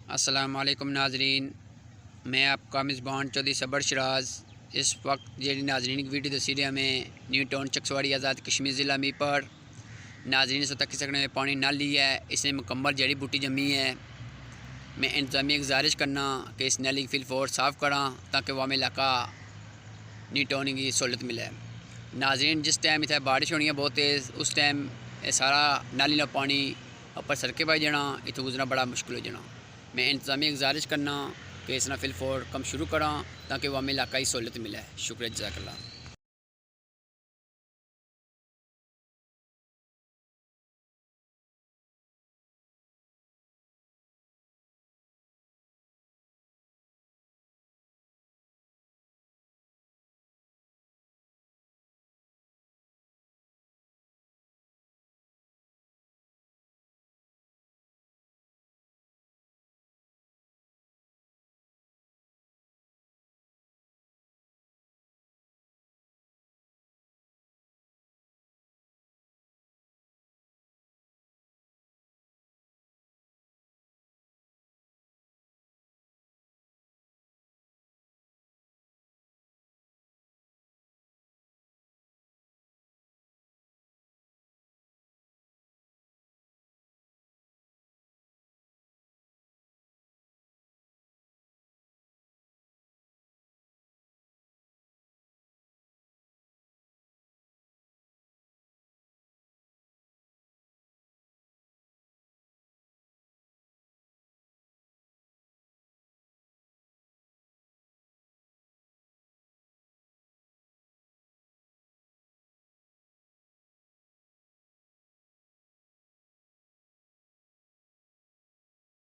अस्सलामुअलैकुम नाजरीन, मैं आपका मेज़बान चौधरी सबर शराज। इस वक्त जी नाजरीन की वीडियो दसी रहा में न्यू टाउन चकसवाड़ी आज़ाद कश्मीर ज़िला मीपर नाजरीन से तक सकने में पानी ना लिया है। इसने मुकम्मल जड़ी बूटी जमी है। मैं इंतजामिया गुजारिश करना कि इस नाली की फिलफोर साफ़ करा ताकि वाम इलाका न्यू टाउन की सहूलत मिले। नाजरीन जिस टाइम इतना बारिश होनी है बहुत तेज़, उस टाइम सारा नाली का पानी ऊपर सड़के पाई जाना, इतों गुजरना बड़ा मुश्किल हो जाना। मैं इंतजामिया गुजारिश करना कि इस फिलफोर कम शुरू करा ताकि वाम इलाका की सहूलत मिले। शुक्रिया, जज़ाकल्लाह।